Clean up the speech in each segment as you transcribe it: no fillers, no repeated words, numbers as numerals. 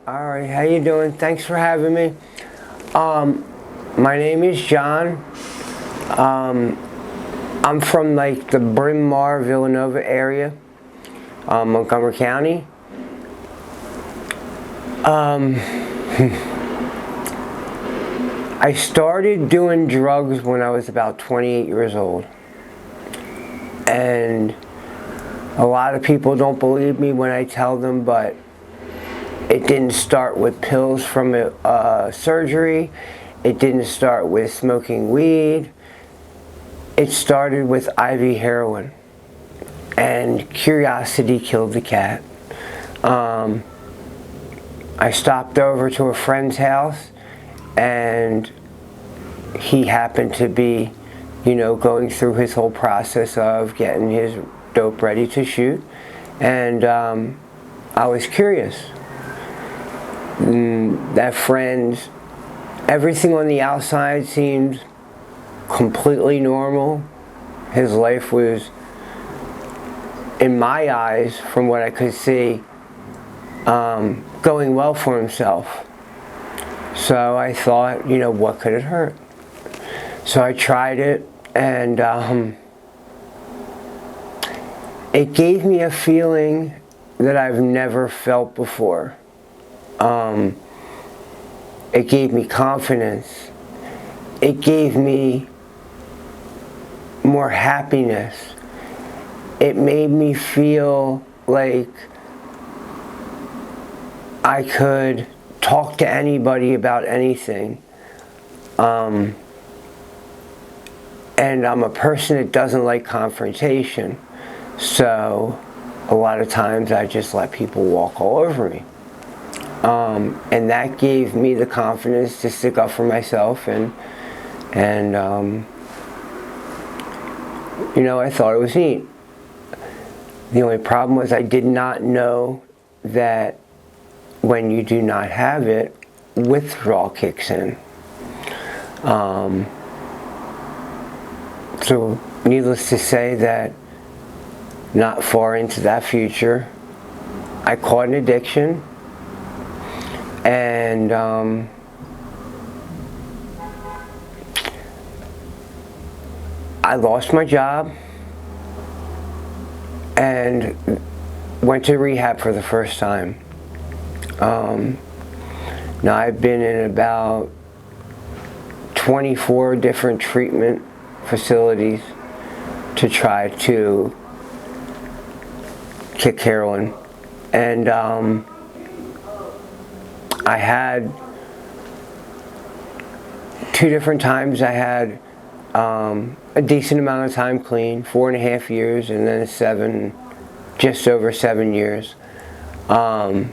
All right, how you doing? Thanks for having me. My name is John. Um, I'm from like the Bryn Mawr, Villanova area, Montgomery County. Um, I started doing drugs when I was about 28 years old. And a lot of people don't believe me when I tell them, but it didn't start with pills from a surgery. It didn't start with smoking weed. It started with IV heroin. And curiosity killed the cat. I stopped over to a friend's house, and he happened to be, going through his whole process of getting his dope ready to shoot. And I was curious. That friend, everything on the outside seemed completely normal. His life was, in my eyes, from what I could see, going well for himself. So I thought, what could it hurt? So I tried it, and it gave me a feeling that I've never felt before. It gave me confidence. It gave me more happiness. It made me feel like I could talk to anybody about anything. And I'm a person that doesn't like confrontation. So a lot of times I just let people walk all over me. And that gave me the confidence to stick up for myself, and I thought it was neat. The only problem was I did not know that when you do not have it, withdrawal kicks in. So needless to say that not far into that future, I caught an addiction, and I lost my job and went to rehab for the first time. Now I've been in about 24 different treatment facilities to try to kick heroin. And I had 2 different times I had a decent amount of time clean, 4.5 years, and then just over 7 years. And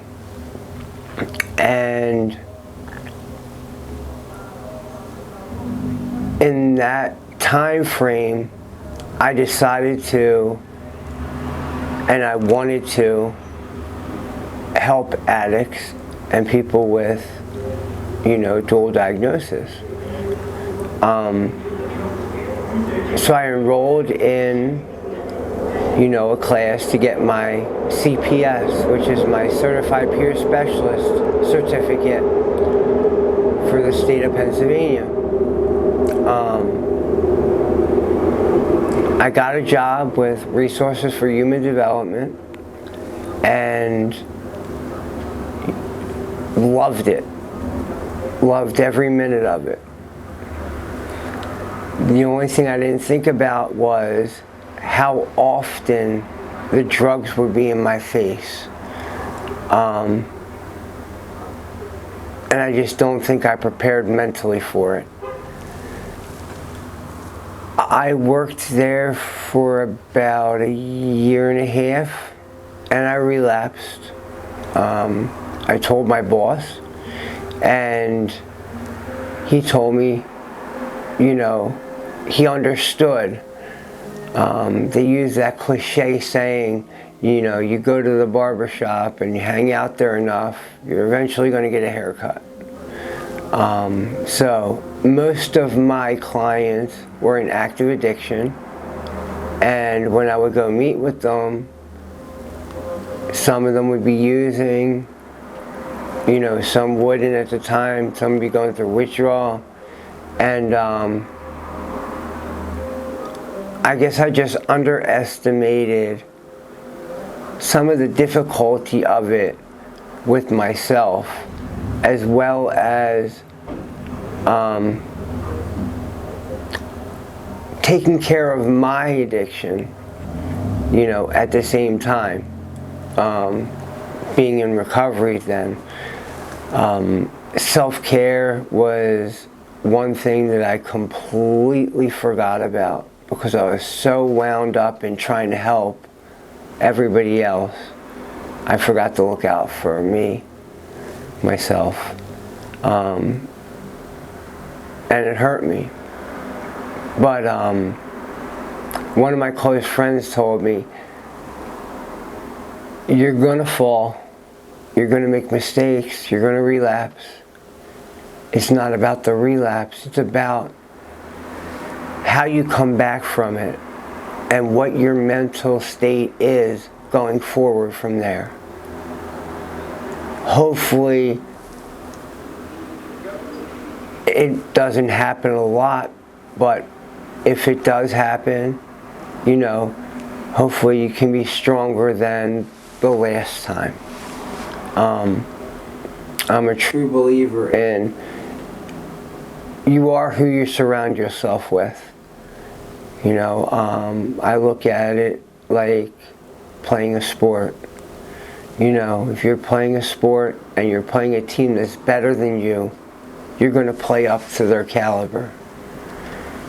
in that time frame, I decided to, and I wanted to, help addicts and people with, dual diagnosis. So I enrolled in, a class to get my CPS, which is my Certified Peer Specialist certificate for the state of Pennsylvania. I got a job with Resources for Human Development and loved it. Loved every minute of it. The only thing I didn't think about was how often the drugs would be in my face. And I just don't think I prepared mentally for it. I worked there for about 1.5 years, and I relapsed. I told my boss, and he told me, he understood. They use that cliche saying, you go to the barber shop and you hang out there enough, you're eventually going to get a haircut. So most of my clients were in active addiction, and when I would go meet with them, some of them would be using, You know, some wouldn't at the time, some would be going through withdrawal. And I guess I just underestimated some of the difficulty of it with myself, as well as taking care of my addiction, you know, at the same time. Being in recovery then. Self-care was one thing that I completely forgot about because I was so wound up in trying to help everybody else. I forgot to look out for myself. And it hurt me. But one of my close friends told me, you're gonna fall, you're gonna make mistakes, you're gonna relapse. It's not about the relapse, it's about how you come back from it and what your mental state is going forward from there. Hopefully it doesn't happen a lot, but if it does happen, you know, hopefully you can be stronger than the last time. I'm a true believer in you are who you surround yourself with. You know, I look at it like playing a sport. You know, if you're playing a sport and you're playing a team that's better than you, you're going to play up to their caliber.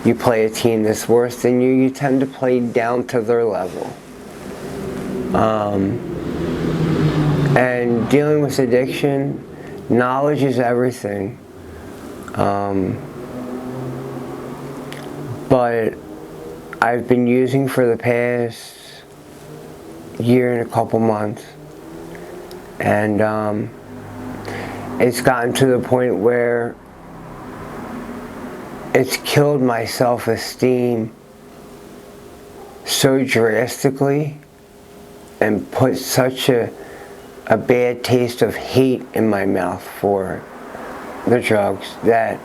You play a team that's worse than you tend to play down to their level. And dealing with addiction, knowledge is everything. But I've been using for the past year and a couple months. And it's gotten to the point where it's killed my self-esteem so drastically and put such a bad taste of hate in my mouth for the drugs that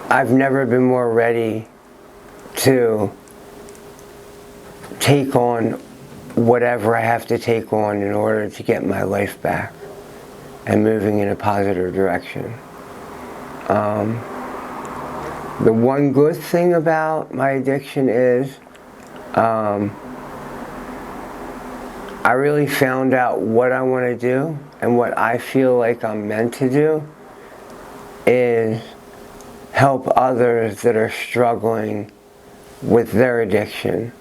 I've never been more ready to take on whatever I have to take on in order to get my life back and moving in a positive direction. The one good thing about my addiction is I really found out what I want to do, and what I feel like I'm meant to do is help others that are struggling with their addiction.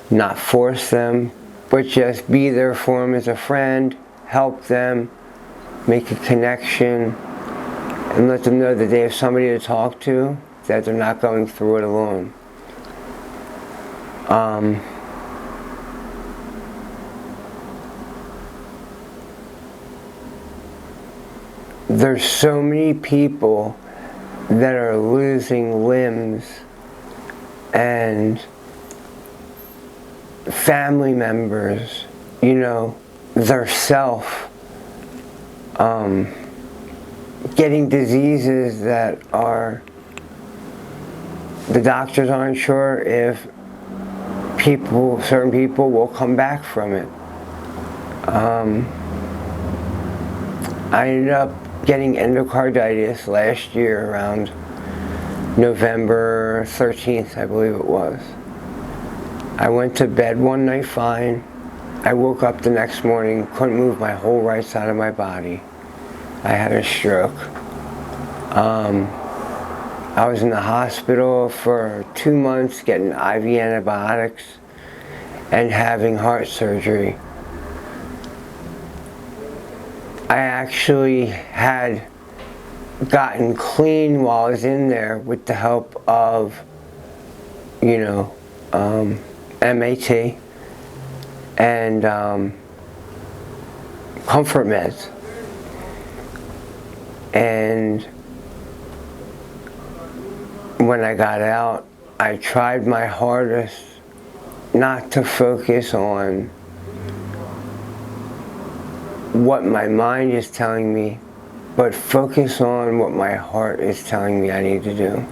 Not force them, but just be there for them as a friend, help them, make a connection, and let them know that they have somebody to talk to, that they're not going through it alone. There's so many people that are losing limbs and family members, you know, their self, getting diseases that are, the doctors aren't sure if certain people will come back from it. I ended up getting endocarditis last year around November 13th, I believe it was. I went to bed one night fine. I woke up the next morning, couldn't move my whole right side of my body. I had a stroke. I was in the hospital for 2 months getting IV antibiotics and having heart surgery. I actually had gotten clean while I was in there with the help of, you know, MAT and comfort meds. And when I got out, I tried my hardest not to focus on what my mind is telling me, but focus on what my heart is telling me I need to do.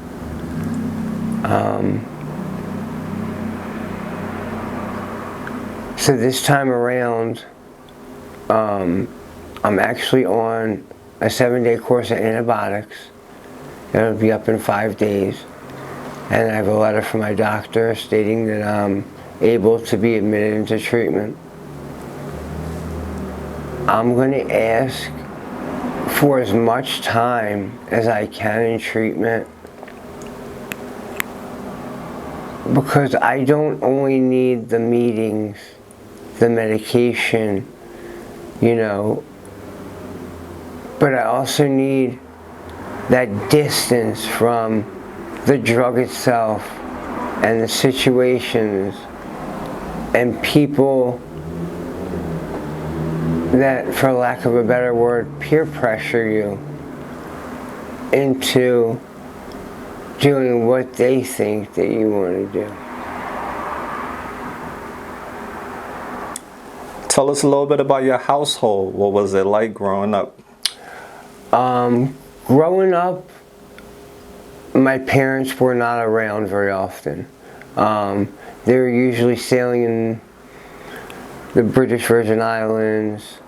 So this time around, I'm actually on a 7-day course of antibiotics. It'll be up in 5 days. And I have a letter from my doctor stating that I'm able to be admitted into treatment. I'm going to ask for as much time as I can in treatment, because I don't only need the meetings, the medication, you know, but I also need that distance from the drug itself and the situations and people that, for lack of a better word, peer pressure you into doing what they think that you want to do. Tell us a little bit about your household. What was it like growing up? Growing up, my parents were not around very often. They were usually sailing in the British Virgin Islands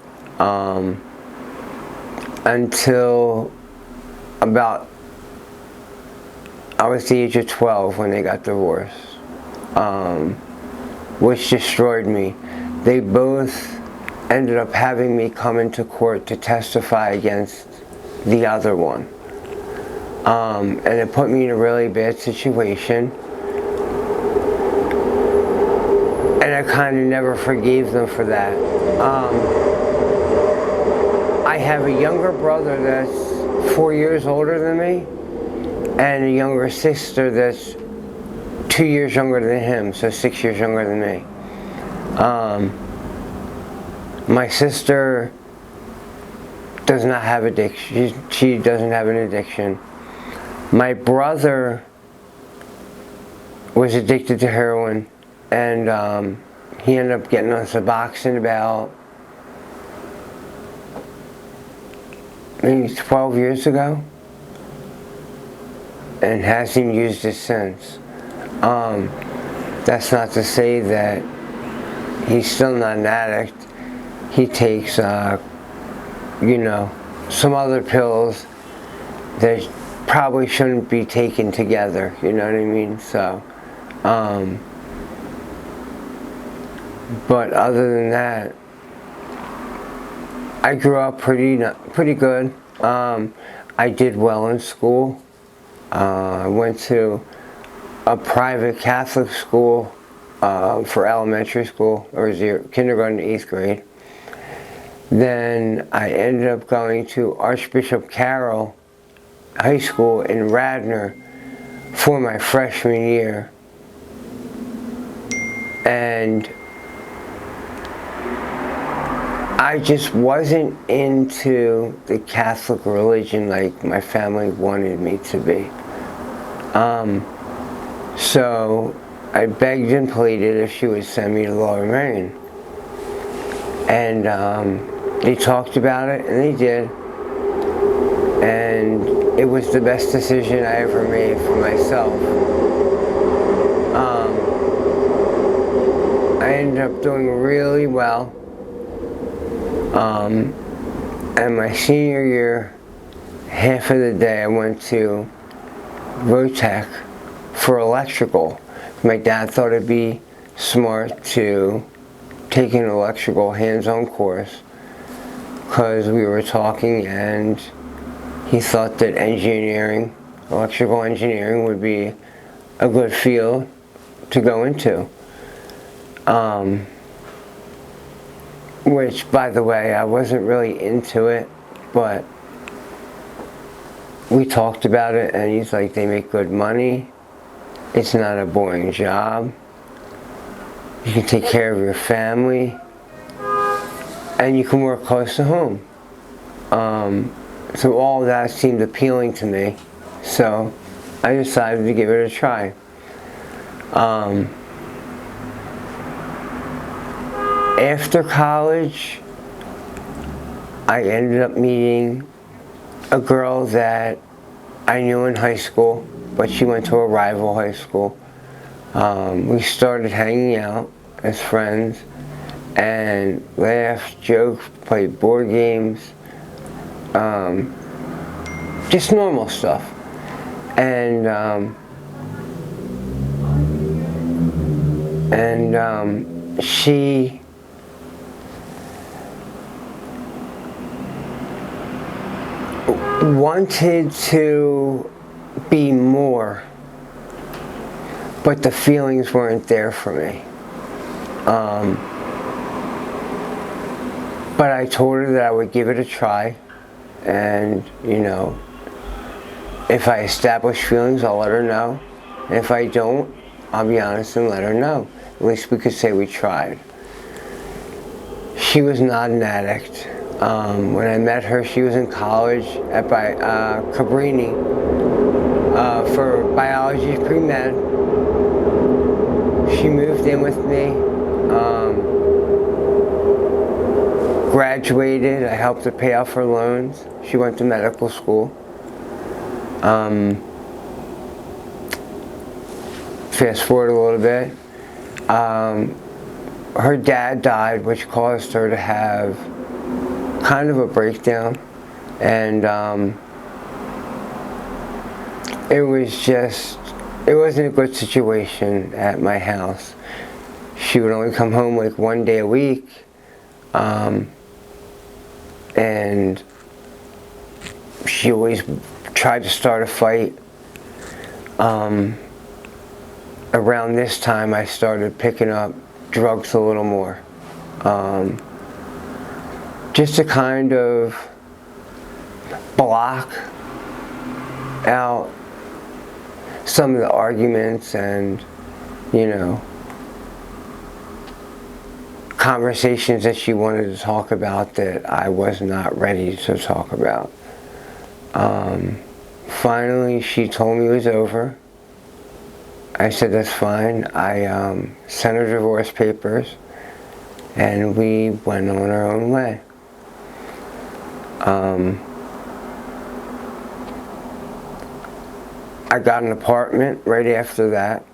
until about, I was the age of 12 when they got divorced, which destroyed me. They both ended up having me come into court to testify against the other one. And it put me in a really bad situation. And I kind of never forgave them for that. I have a younger brother that's 4 years older than me, and a younger sister that's 2 years younger than him, so 6 years younger than me. My sister does not have addiction. She doesn't have an addiction. My brother was addicted to heroin, and he ended up getting on Suboxone about maybe 12 years ago, and hasn't used it since. That's not to say that he's still not an addict. He takes, you know, some other pills that probably shouldn't be taken together, you know what I mean? So, but other than that, I grew up pretty good. I did well in school. I went to a private Catholic school for elementary school, or kindergarten to 8th grade. Then I ended up going to Archbishop Carroll High School in Radnor for my freshman year. And I just wasn't into the Catholic religion like my family wanted me to be. So I begged and pleaded if she would send me to Lower Merion. And they talked about it, and they did. And it was the best decision I ever made for myself. I ended up doing really well. And my senior year, half of the day I went to Rotech for electrical. My dad thought it'd be smart to take an electrical hands-on course, because we were talking and he thought that engineering, electrical engineering, would be a good field to go into. Which, by the way, I wasn't really into it, but we talked about it, and he's like, they make good money, it's not a boring job, you can take care of your family, and you can work close to home. So all of that seemed appealing to me, so I decided to give it a try. After college, I ended up meeting a girl that I knew in high school, but she went to a rival high school. We started hanging out as friends and laughed, joked, played board games, just normal stuff. And she wanted to be more, but the feelings weren't there for me. But I told her that I would give it a try, and you know, if I establish feelings, I'll let her know. And if I don't, I'll be honest and let her know. At least we could say we tried. She was not an addict. When I met her, she was in college at Cabrini for biology pre-med. She moved in with me, graduated. I helped her pay off her loans. She went to medical school. Fast forward a little bit. Her dad died, which caused her to have kind of a breakdown, and it wasn't a good situation at my house. She would only come home like one day a week, and she always tried to start a fight. Around this time I started picking up drugs a little more. Just to kind of block out some of the arguments and, you know, conversations that she wanted to talk about that I was not ready to talk about. Finally, she told me it was over. I said, that's fine. I sent her divorce papers, and we went on our own way. I got an apartment right after that,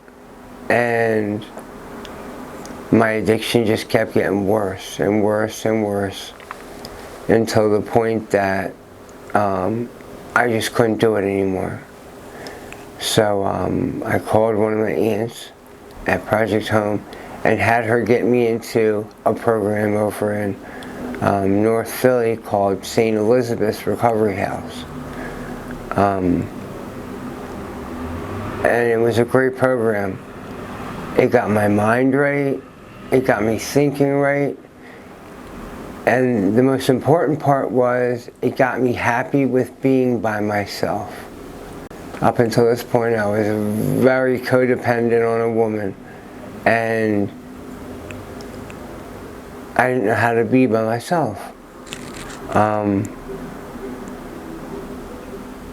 and my addiction just kept getting worse and worse and worse until the point that I just couldn't do it anymore. So I called one of my aunts at Project Home and had her get me into a program over in North Philly called St. Elizabeth's Recovery House. And it was a great program. It got my mind right, it got me thinking right, and the most important part was it got me happy with being by myself. Up until this point, I was very codependent on a woman, and I didn't know how to be by myself.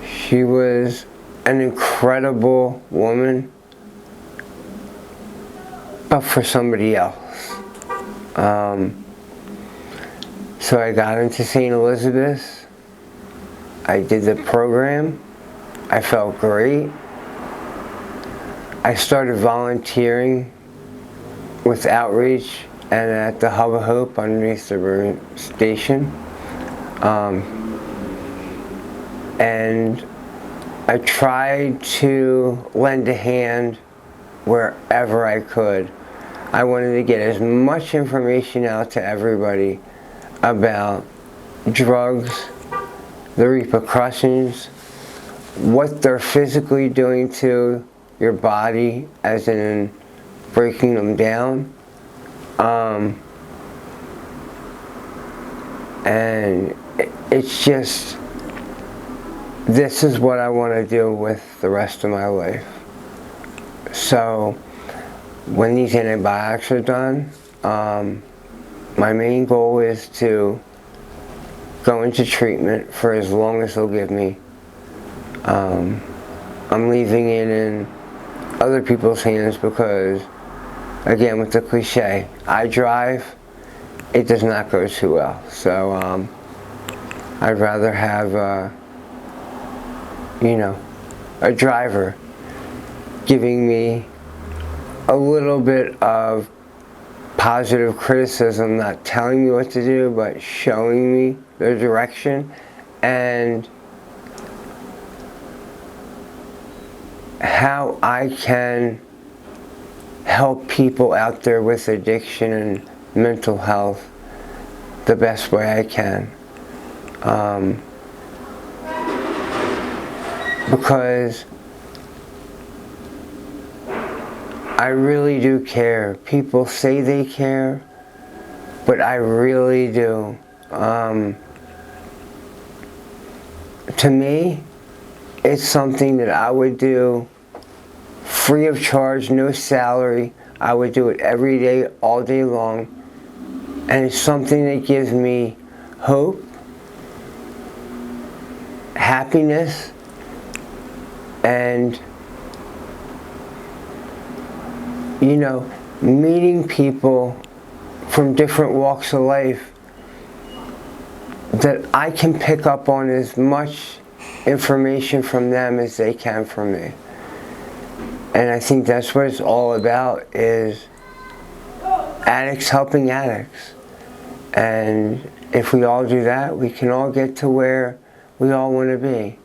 She was an incredible woman, but for somebody else. So I got into St. Elizabeth's. I did the program. I felt great. I started volunteering with outreach and at the Hub of Hope underneath the station. And I tried to lend a hand wherever I could. I wanted to get as much information out to everybody about drugs, the repercussions, what they're physically doing to your body, as in breaking them down. And it's just, this is what I want to do with the rest of my life. So when these antibiotics are done, my main goal is to go into treatment for as long as they'll give me. I'm leaving it in other people's hands because, again, with the cliche, I drive, it does not go too well. So I'd rather have, you know, a driver giving me a little bit of positive criticism, not telling me what to do, but showing me the direction and how I can help people out there with addiction and mental health the best way I can. Because I really do care. People say they care, but I really do. To me, it's something that I would do free of charge, no salary. I would do it every day, all day long. And it's something that gives me hope, happiness, and, you know, meeting people from different walks of life that I can pick up on as much information from them as they can from me. And I think that's what it's all about, is addicts helping addicts. And if we all do that, we can all get to where we all want to be.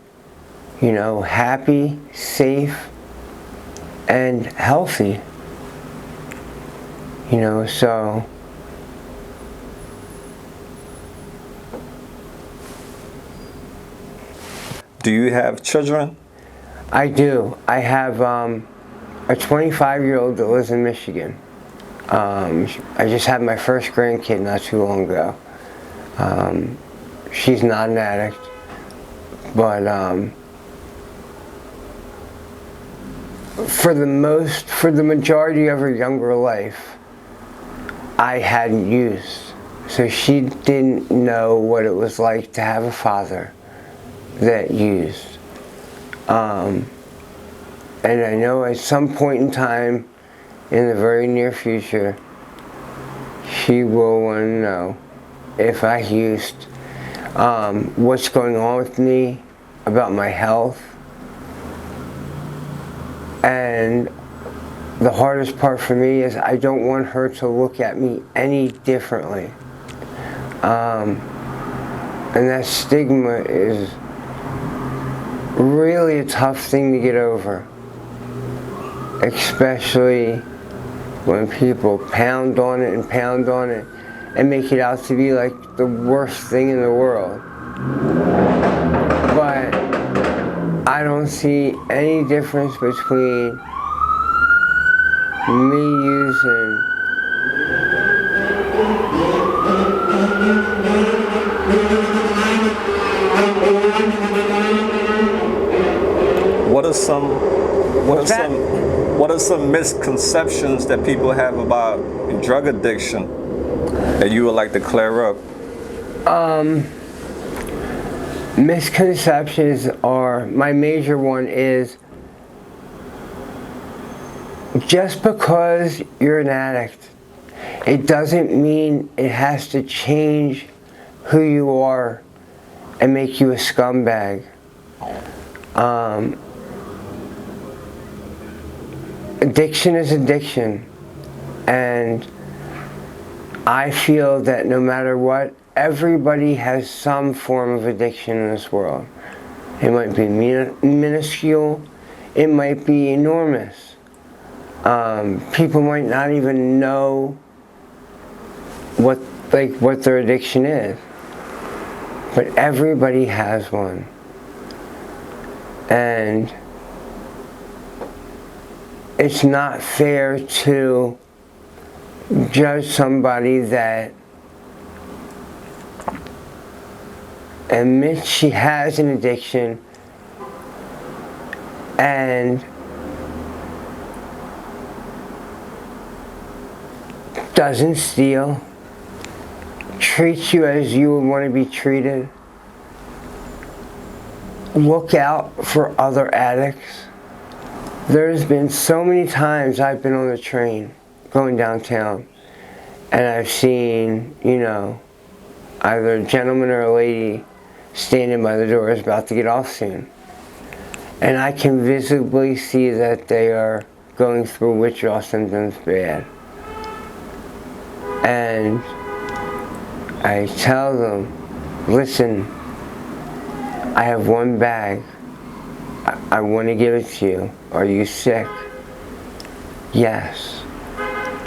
You know, happy, safe, and healthy. You know, so Do you have children? I do. I have a 25-year-old that lives in Michigan. I just had my first grandkid not too long ago. She's not an addict, but for the majority of her younger life, I hadn't used. So she didn't know what it was like to have a father that used. And I know at some point in time in the very near future, she will want to know if I used, what's going on with me, about my health. And the hardest part for me is I don't want her to look at me any differently. And that stigma is really a tough thing to get over, especially when people pound on it and make it out to be like the worst thing in the world. But I don't see any difference between me using What are some misconceptions that people have about drug addiction that you would like to clear up? Misconceptions are, my major one is, just because you're an addict, it doesn't mean it has to change who you are and make you a scumbag. Addiction is addiction, and I feel that no matter what, everybody has some form of addiction in this world. It might be minuscule, it might be enormous. People might not even know what their addiction is, but everybody has one. And it's not fair to judge somebody that admits she has an addiction and doesn't steal, treats you as you would want to be treated, look out for other addicts. There's been so many times I've been on the train going downtown and I've seen, you know, either a gentleman or a lady standing by the door is about to get off soon. And I can visibly see that they are going through withdrawal symptoms bad. And I tell them, listen, I have one bag. I want to give it to you. Are you sick? Yes.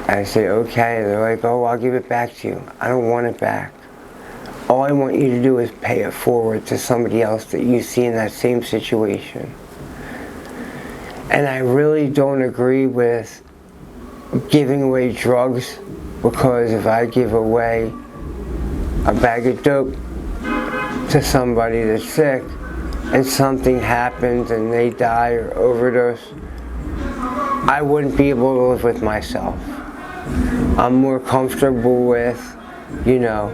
I say, okay. They're like, oh, I'll give it back to you. I don't want it back. All I want you to do is pay it forward to somebody else that you see in that same situation. And I really don't agree with giving away drugs, because if I give away a bag of dope to somebody that's sick and something happens and they die or overdose, I wouldn't be able to live with myself. I'm more comfortable with, you know,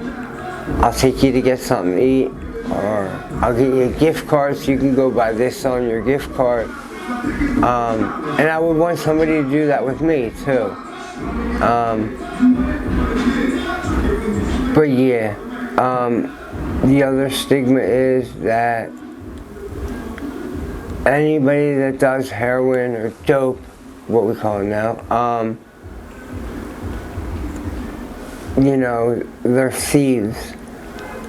I'll take you to get something to eat, or I'll get you a gift card so you can go buy this on your gift card. And I would want somebody to do that with me too. But yeah, the other stigma is that anybody that does heroin or dope, what we call it now, you know, they're thieves.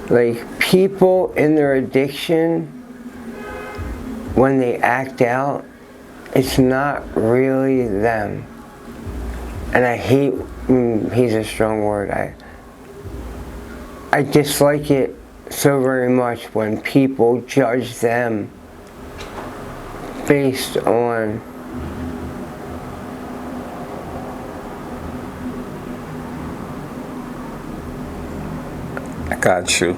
Like, people in their addiction, when they act out, it's not really them. And I hate, he's a strong word, I dislike it so very much when people judge them based on I got you.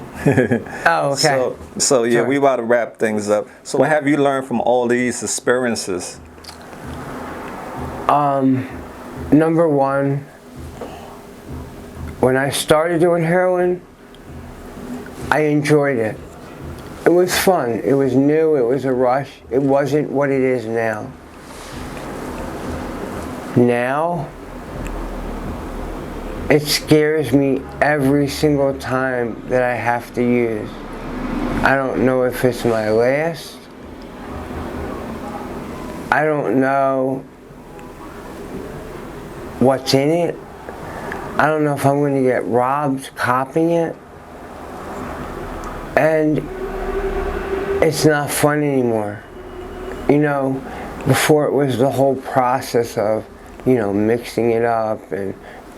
Oh, okay. So yeah, Sorry. we about to wrap things up. So what have you learned from all these experiences? Number one, when I started doing heroin, I enjoyed it. It was fun. It was new. It was a rush. It wasn't what it is now. Now, it scares me every single time that I have to use. I don't know if it's my last. I don't know what's in it. I don't know if I'm going to get robbed copying it. And it's not fun anymore. You know, before it was the whole process of, you know, mixing it up and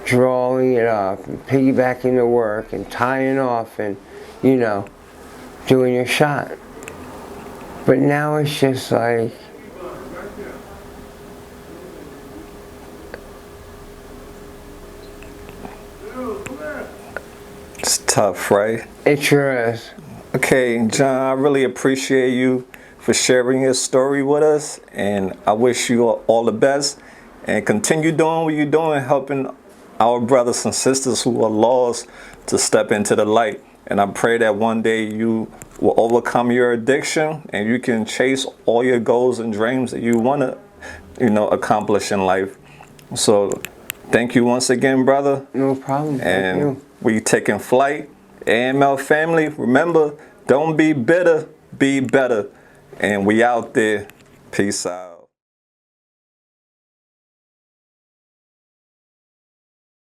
drawing it up and piggybacking the work and tying off and, you know, doing your shot. But now it's just like, It's tough, right? it sure is. Okay, John, I really appreciate you for sharing your story with us, and I wish you all the best, and continue doing what you're doing, helping our brothers and sisters who are lost to step into the light. And I pray that one day you will overcome your addiction and you can chase all your goals and dreams that you want to, you know, accomplish in life. So thank you once again, brother. No problem. Thank you. We taking flight. AML family, remember, don't be bitter, be better. And we out there. Peace out.